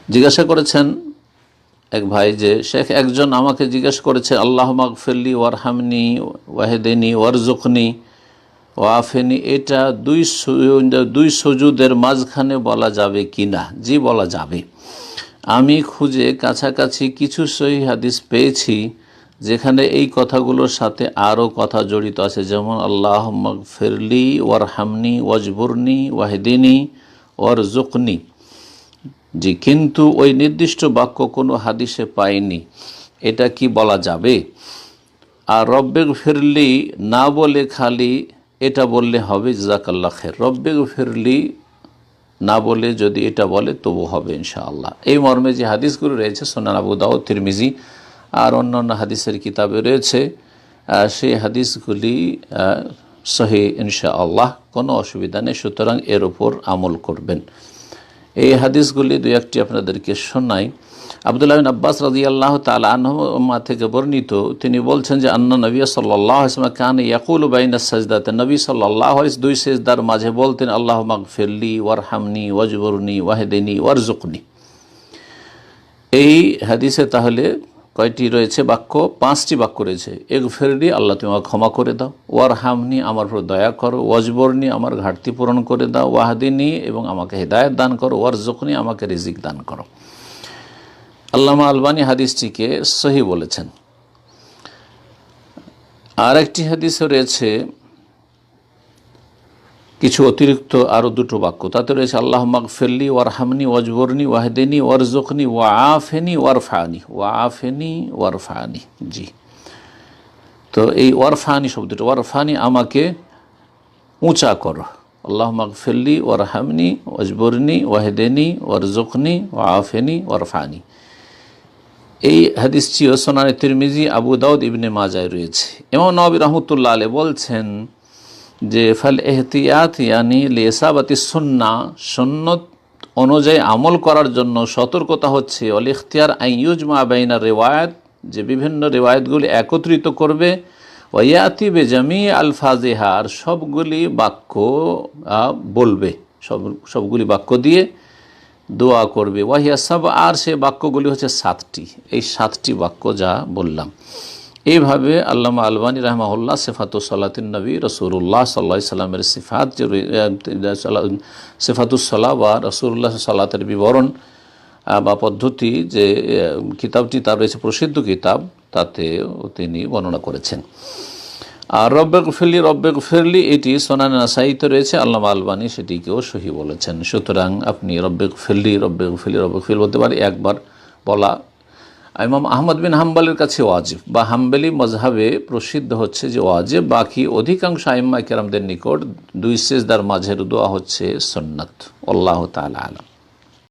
জিজ্ঞাসা করেছেন এক ভাই যে শেখ একজন আমাকে জিজ্ঞেস করেছে আল্লাহ মাগফিরলি ওয়ারহামনি ওয়াহেদিনী ওয়ারজুকনি ওয়াফেনি, এটা দুই সুজুদের মাঝখানে বলা যাবে কি না? জি, বলা যাবে। আমি খুঁজে কাছাকাছি কিছু সহিহ হাদিস পেয়েছি যেখানে এই কথাগুলোর সাথে আরও কথা জড়িত আছে, যেমন আল্লাহ মাগফিরলি ওয়ারহামনি ওয়াজবুরনি ওয়াহেদিনী ওয়ারজুকনি। জি, কিন্তু ওই নির্দিষ্ট বাক্য কোনো হাদিসে পাইনি, এটা কি বলা যাবে? আর রব্বে ফিরলি না বলে খালি এটা বললে হবে জাযাকাল্লাহ খের। রব্বে ফিরলি না বলে যদি এটা বলে তবু হবে ইনশাআল্লাহ। এই মর্মে যে হাদিসগুলো রয়েছে সুনান আবু দাউদ, তিরমিজি আর অন্যান্য হাদিসের কিতাবে রয়েছে, সেই হাদিসগুলি সহিহ ইনশাআল্লাহ, কোনো অসুবিধা নেই। সুতরাং এর উপর আমল করবেন। এই হাদিসগুলি দুই একটি আপনাদেরকে শোনাই। আব্দুল্লাহ বিন আব্বাস রাদিয়াল্লাহু তাআলা আনহুমা থেকে বর্ণিত, তিনি বলছেন যে আন্না নবী সাল্লাল্লাহু আলাইহি ওয়াসাল্লাম কানা ইয়াকুলু বাইনা সাজদাতে, নবী সাল্লাল্লাহু আলাইহি দুই সিজদার মাঝে বলতেন আল্লাহুম্মা মাগফিরলি ওয়ারহামনি ওয়াজবুরনি ওয়াহদিনি ওয়ারজুকনি। এই হাদিসে তাহলে কয়টি রয়েছে বাক্য? 5টি বাক্য রয়েছে। ইগফিরলি, আল্লাহ তুমি আমাকে ক্ষমা করে দাও, ওয়ারহামনি, আমার উপর দয়া করো, ওয়াজবুরনি, আমার ঘাটতি পূরণ করে দাও, ওয়াহদিনি, এবং আমাকে হিদায়াত দান করো, ওয়ারজুকনি, আমাকে রিজিক দান করো। আল্লামা আলবানী হাদিসটিকে সহিহ বলেছেন। আর একটি হাদিসে রয়েছে কিছু অতিরিক্ত আরও দুটো বাক্য, তাতে রয়েছে আল্লাহ মাগফিরলি ওয়ারহামনি ওয়াজবুরনি ওয়াহদিনী ওয়ারজুকনি ওয়াআফিনি ওয়ারফানি, ওয়াআফিনি ওয়ারফানি। জি, তো এই ওয়ারফানি শব্দটা, ওয়ারফানি আমাকে উঁচা করো, আল্লাহ মাগফিরলি ওয়ারহামনি ওয়াজবুরনি ওয়াহদিনী ওয়ারজুকনি ওয়াআফিনি ওয়ারফানি। এই হাদিসটিও সুনানে তিরমিজি, আবু দাউদ, ইবনে মাজায় রয়েছে। ইমাম নববী রাহমাতুল্লাহ আলাইহি বলছেন যে ফাল এহতিয়াত ইয়ানি লিসাবাতি সুন্নাহ, সুন্নত অনুযায়ী আমল করার জন্য সতর্কতা হচ্ছে অল ইখতিয়ার আইয়ুজমা বাইনা রিওয়ায়াত, যে বিভিন্ন রিওয়ায়াতগুলি একত্রিত করবে, ওয়ায়াতি বেজামি আলফাজিহা, আর সবগুলি বাক্য বলবে, সবগুলি বাক্য দিয়ে দোয়া করবে। ওয়াহিয়া সাব, আর সে বাক্যগুলি হচ্ছে 7টি। এই 7টি বাক্য যা বললাম, এইভাবে আল্লামা আলবানী রাহমাহুল্লাহ সিফাতুস সালাতিন নবী রাসূলুল্লাহ সাল্লাল্লাহু আলাইহি সাল্লামের সিফাত, যে সিফাতুস সালাহ বা রাসূলুল্লাহ সালাতের বিবরণ বা পদ্ধতি, যে কিতাবটি তার রয়েছে প্রসিদ্ধ কিতাব, তাতে তিনি বর্ণনা করেছেন। আর রব্বে গফিরলি এটি সুনান নাসাইতে রয়েছে, আল্লামা আলবানী সেটিকেও সহিহ বলেছেন। সুতরাং আপনি রব্বে গফিরলি বলতে পারি একবার বলা। ইমাম আহমদ বিন হাম্বলের কাছে ওয়াজিব, বা হাম্বলি মজহাবে প্রসিদ্ধ হচ্ছে যে ওয়াজিব, বাকি অধিকাংশ আইম্মা কেরামদের নিকট দুই সিজদার মাঝের দোয়া হচ্ছে সুন্নাত। আল্লাহু তাআলা আলাম।